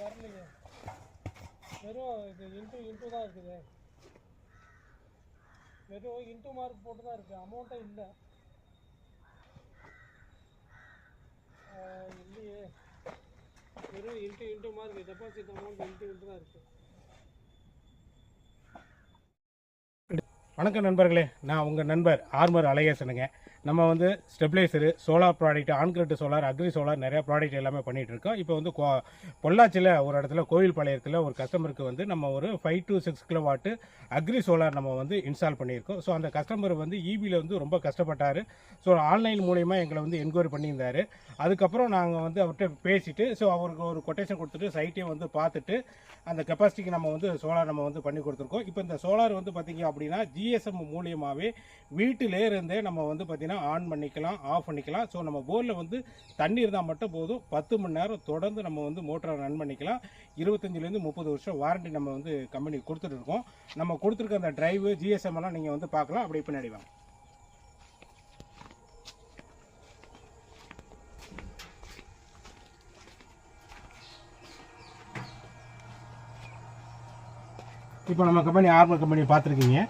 வரலைங்க. வெறும் இது இன்ட்டு தான் இருக்குது. வெறும் இன்ட்டு மார்க் போட்டு தான் இருக்குது. அமௌண்ட்டே இல்லை. இல்லையே, வெறும் into mark deposit amount into தான் இருக்குது. வணக்கம் நண்பர்களே, நான் உங்கள் நண்பர் ஆர்மர் அழகேசனுங்க. நம்ம வந்து stabiliser, solar product, on grid solar, agri solar நிறையா ப்ராடக்ட் எல்லாமே பண்ணிகிட்டு இருக்கோம். இப்போ வந்து பொள்ளாச்சியில் ஒரு இடத்துல கோவில்பாளையத்தில் ஒரு கஸ்டமருக்கு வந்து நம்ம ஒரு 5 to 6 கிலோவாட்டு அக்ரி சோலார் நம்ம வந்து இன்ஸ்டால் பண்ணியிருக்கோம். ஸோ அந்த கஸ்டமர் வந்து ஈபியில் வந்து ரொம்ப கஷ்டப்பட்டார். ஸோ ஆன்லைன் மூலயமா எங்களை வந்து என்கொயரி பண்ணியிருந்தார். அதுக்கப்புறம் நாங்கள் வந்து அவர்கிட்ட பேசிவிட்டு ஸோ அவருக்கு ஒரு கொட்டேஷன் கொடுத்துட்டு சைட்டையும் வந்து பார்த்துட்டு அந்த கெப்பாசிட்டிக்கு நம்ம வந்து சோலார் நம்ம வந்து பண்ணி கொடுத்துருக்கோம். இப்போ இந்த சோலார் வந்து பார்த்திங்க அப்படின்னா ஜிஎஸ்எம் மூலியமாகவே வீட்டிலே இருந்தே நம்ம வந்து பார்த்திங்கன்னா ஆன் பண்ணிக்கலாம், ஆஃப் பண்ணிக்கலாம். ஸோ நம்ம போரில் வந்து தண்ணி இருந்தால் மட்டும் போதும், 10 மணி நேரம் தொடர்ந்து நம்ம வந்து மோட்டரை ரன் பண்ணிக்கலாம். 25லேருந்து 30 வருஷம் வாரண்டி நம்ம வந்து கம்பெனி கொடுத்துட்டு இருக்கோம். நம்ம கொடுத்துருக்க அந்த டிரைவு ஜிஎஸ்எம் எல்லாம் நீங்கள் வந்து பார்க்கலாம். அப்படி பின்னாடி வாங்க. இப்போ நம்ம கம்பெனி ஆர்மர் கம்பெனி பார்த்துருக்கீங்க.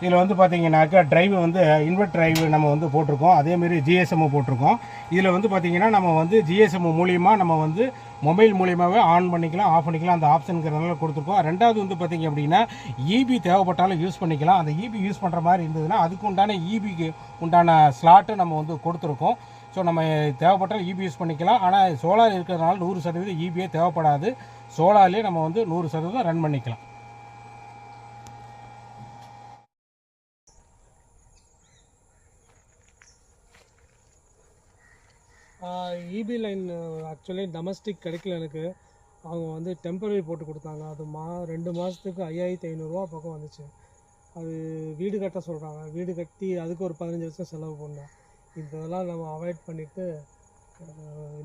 இதில் வந்து பார்த்தீங்கன்னாக்கா டிரைவு வந்து இன்வெர்ட் டிரைவு நம்ம வந்து போட்டிருக்கோம். அதேமாரி ஜிஎஸ்எம் போட்டிருக்கோம். இதில் வந்து பார்த்திங்கன்னா நம்ம வந்து ஜிஎஸ்எம் மூலியமாக நம்ம வந்து மொபைல் மூலியமாகவே ஆன் பண்ணிக்கலாம், ஆஃப் பண்ணிக்கலாம். அந்த ஆப்ஷனுங்கிறதுனால கொடுத்துருக்கோம். ரெண்டாவது வந்து பார்த்திங்க அப்படின்னா இபி தேவைப்பட்டாலும் யூஸ் பண்ணிக்கலாம். அந்த இபி யூஸ் பண்ணுற மாதிரி இருந்ததுன்னா அதுக்கு உண்டான இபிக்கு உண்டான ஸ்லாட்டு நம்ம வந்து கொடுத்துருக்கோம். ஸோ நம்ம தேவைப்பட்டால் இபி யூஸ் பண்ணிக்கலாம். ஆனால் சோலார் இருக்கிறதுனால 100% இபியே தேவைப்படாது. சோலார்லேயே நம்ம வந்து 100% ரன் பண்ணிக்கலாம். இபி லைன் ஆக்சுவலி டொமஸ்டிக் கிடைக்கல எனக்கு. அவங்க வந்து டெம்பரரி போட்டு கொடுத்தாங்க. அது 2 மாதத்துக்கு 5500 பக்கம் வந்துச்சு. அது வீடு கட்ட சொல்கிறாங்க. வீடு கட்டி அதுக்கு ஒரு 15 லட்சம் செலவு பண்ணோம். இதெல்லாம் நம்ம அவாய்ட் பண்ணிவிட்டு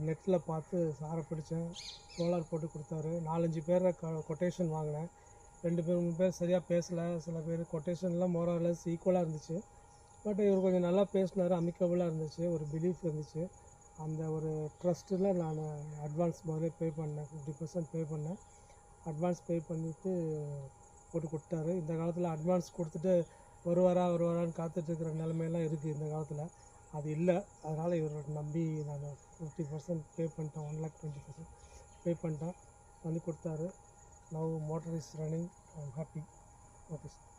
நெட்டில் பார்த்து சாரை பிடிச்சேன். சோலார் போட்டு கொடுத்தாரு. 4-5 பேரை கொட்டேஷன் வாங்கினேன். 2-3 பேர் சரியாக பேசலை. சில பேர் கொட்டேஷன்லாம் மோரலஸ் ஈக்குவலாக இருந்துச்சு. பட் இவர் கொஞ்சம் நல்லா பேசினார், அமிக்கபுளாக இருந்துச்சு, ஒரு பிலீஃப் இருந்துச்சு. அந்த ஒரு ட்ரஸ்ட்டில் நான் அட்வான்ஸ் முதல்ல பே பண்ணேன். 50% பே பண்ணேன். அட்வான்ஸ் பே பண்ணிவிட்டு போட்டு கொடுத்தாரு. இந்த காலத்தில் அட்வான்ஸ் கொடுத்துட்டு வருவாரான்னு காத்துட்ருக்கிற நிலைமையெல்லாம் இருக்குது இந்த காலத்தில். அது இல்லை. அதனால் இவரை நம்பி நான் 50% பே பண்ணிட்டேன். 1,20,000 பே பண்ணிட்டேன். வந்து கொடுத்தாரு. Now motor is running. I am happy. Okay sir.